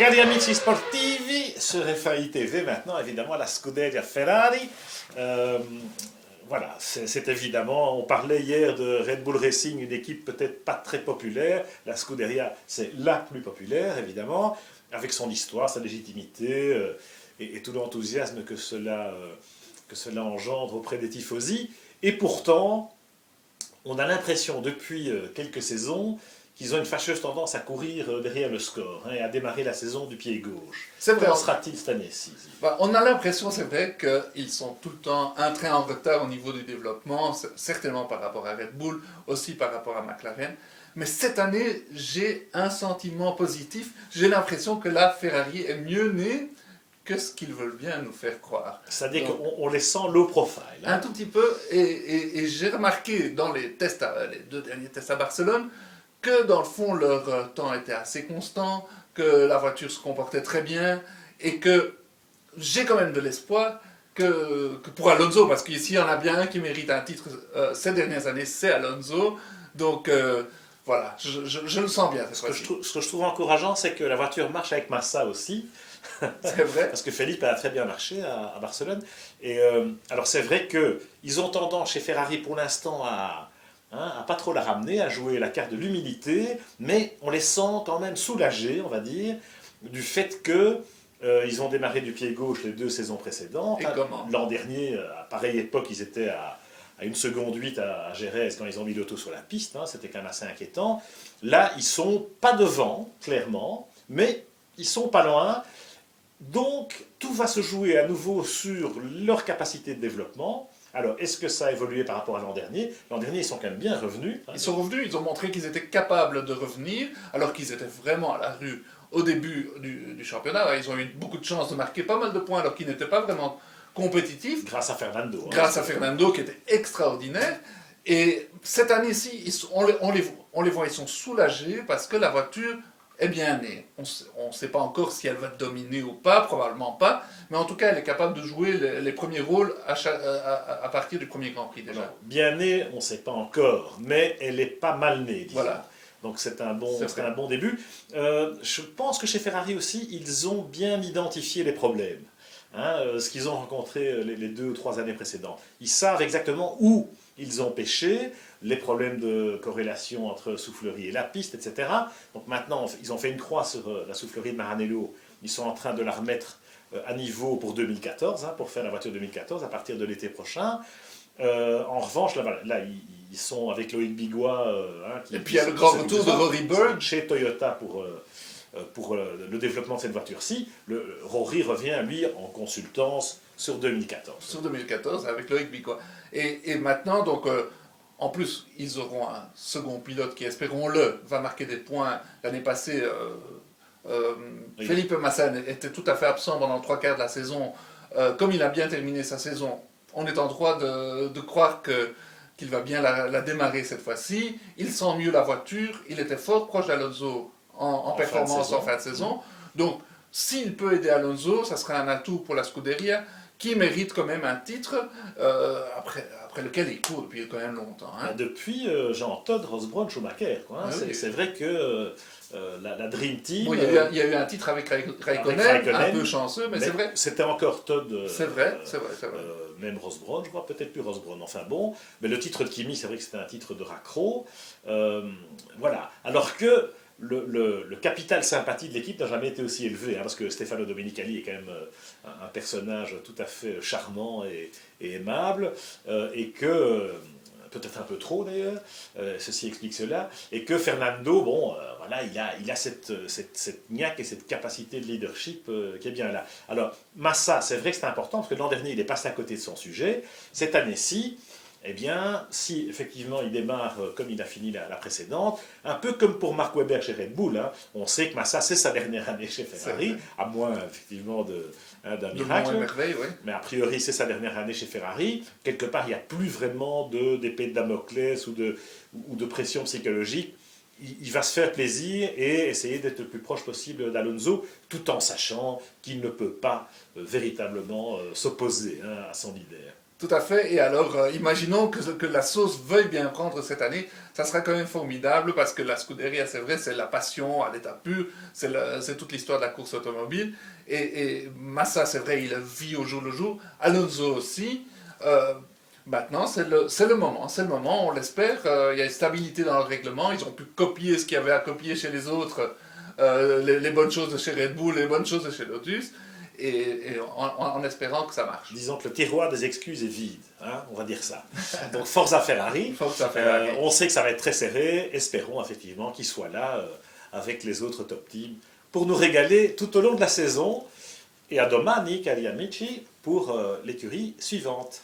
Cari amici sportivi, sur FAI TV maintenant, évidemment, la Scuderia Ferrari. Voilà, c'est évidemment, on parlait hier de Red Bull Racing, une équipe peut-être pas très populaire. La Scuderia, c'est la plus populaire, évidemment, avec son histoire, sa légitimité et tout l'enthousiasme que cela engendre auprès des tifosi. Et pourtant, on a l'impression depuis quelques saisons qu'ils ont une fâcheuse tendance à courir derrière le score et à démarrer la saison du pied gauche. C'est vrai. Comment sera-t-il cette année-ci? On a l'impression, c'est vrai, qu'ils sont tout le temps un train en retard au niveau du développement, certainement par rapport à Red Bull, aussi par rapport à McLaren. Mais cette année, j'ai un sentiment positif. J'ai l'impression que la Ferrari est mieux née que ce qu'ils veulent bien nous faire croire. C'est-à-dire qu'on les sent low profile. Un tout petit peu, et j'ai remarqué dans les tests, les 2 derniers tests à Barcelone, que dans le fond leur temps était assez constant, que la voiture se comportait très bien, et que j'ai quand même de l'espoir que pour Alonso, parce qu'ici il y en a bien un qui mérite un titre ces dernières années, c'est Alonso, donc voilà, je le sens bien. Ce que je trouve encourageant, c'est que la voiture marche avec Massa aussi. C'est vrai. Parce que Felipe a très bien marché à Barcelone. Et alors c'est vrai qu'ils ont tendance chez Ferrari pour l'instant à pas trop la ramener, à jouer la carte de l'humilité, mais on les sent quand même soulagés, on va dire, du fait que ils ont démarré du pied gauche les 2 saisons précédentes. L'an dernier, à pareille époque, ils étaient à 1 seconde 8 à Jerez quand ils ont mis l'auto sur la piste, c'était quand même assez inquiétant. Là, ils sont pas devant, clairement, mais ils sont pas loin. Donc, tout va se jouer à nouveau sur leur capacité de développement. Alors, est-ce que ça a évolué par rapport à l'an dernier? L'an dernier, ils sont quand même bien revenus. Ils sont revenus, ils ont montré qu'ils étaient capables de revenir, alors qu'ils étaient vraiment à la rue au début du championnat. Ils ont eu beaucoup de chance de marquer pas mal de points, alors qu'ils n'étaient pas vraiment compétitifs. Grâce à Fernando. Grâce à Fernando, qui était extraordinaire. Et cette année-ci, on les voit, ils sont soulagés parce que la voiture est bien née. On ne sait pas encore si elle va dominer ou pas, probablement pas, mais en tout cas, elle est capable de jouer les premiers rôles à partir du premier Grand Prix déjà. Non, bien née, on ne sait pas encore, mais elle n'est pas mal née, disons. Voilà. Donc c'est un bon début. Je pense que chez Ferrari aussi, ils ont bien identifié les problèmes. Ce qu'ils ont rencontré les 2 ou 3 années précédentes. Ils savent exactement où ils ont pêché, les problèmes de corrélation entre soufflerie et la piste, etc. Donc maintenant, ils ont fait une croix sur la soufflerie de Maranello. Ils sont en train de la remettre à niveau pour 2014, pour faire la voiture 2014 à partir de l'été prochain. En revanche, là ils sont avec Loïc Bigois. Et puis il y a le grand retour de Rory Bird chez Toyota pour le développement de cette voiture-ci. Rory revient, lui, en consultance sur 2014. Sur 2014, avec Loïc Bigois. Et maintenant, donc, en plus, ils auront un second pilote qui, espérons-le, va marquer des points. L'année passée, oui. Felipe Massa était tout à fait absent pendant le 3/4 de la saison. Comme il a bien terminé sa saison, on est en droit de croire qu'il va bien la démarrer cette fois-ci. Il sent mieux la voiture. Il était fort proche d'Alonso en performance en fin de saison. Donc, s'il peut aider Alonso, ça sera un atout pour la Scuderia, qui mérite quand même un titre, après lequel il court depuis quand même longtemps. Depuis Jean Todt, Rosberg, Schumacher. C'est vrai que la Dream Team... Bon, il y a eu un titre avec Raikkonen, un peu chanceux, mais c'est vrai. C'était encore Todt. C'est vrai. Même Rosberg, je crois, peut-être plus Rosberg. Enfin bon, mais le titre de Kimi, c'est vrai que c'était un titre de raccro. Voilà. Alors que le capital sympathie de l'équipe n'a jamais été aussi élevé, parce que Stefano Domenicali est quand même un personnage tout à fait charmant et aimable, et que, peut-être un peu trop d'ailleurs, ceci explique cela, et que Fernando, voilà, il a cette niaque et cette capacité de leadership qui est bien là. Alors, Massa, c'est vrai que c'est important, parce que l'an dernier, il est passé à côté de son sujet. Cette année-ci, eh bien, si effectivement il démarre comme il a fini la précédente, un peu comme pour Mark Webber chez Red Bull, on sait que Massa c'est sa dernière année chez Ferrari, à moins effectivement d'un miracle, oui. Mais a priori c'est sa dernière année chez Ferrari. Quelque part il n'y a plus vraiment d'épée de Damoclès ou de pression psychologique. Il va se faire plaisir et essayer d'être le plus proche possible d'Alonso, tout en sachant qu'il ne peut pas véritablement s'opposer à son leader. Tout à fait. Et alors, imaginons que la sauce veuille bien prendre cette année. Ça sera quand même formidable parce que la Scuderia, c'est vrai, c'est la passion à l'état pur. C'est toute l'histoire de la course automobile. Et Massa, c'est vrai, il vit au jour le jour. Alonso aussi. Maintenant, c'est le moment. C'est le moment, on l'espère. Il y a une stabilité dans le règlement. Ils ont pu copier ce qu'il y avait à copier chez les autres. Les bonnes choses de chez Red Bull, les bonnes choses de chez Lotus. Et en espérant que ça marche. Disons que le tiroir des excuses est vide, hein, on va dire ça. Donc forza Ferrari. Forza Ferrari. On sait que ça va être très serré. Espérons effectivement qu'il soit là avec les autres top teams pour nous régaler tout au long de la saison. Et à domani, cari amici, pour l'écurie suivante.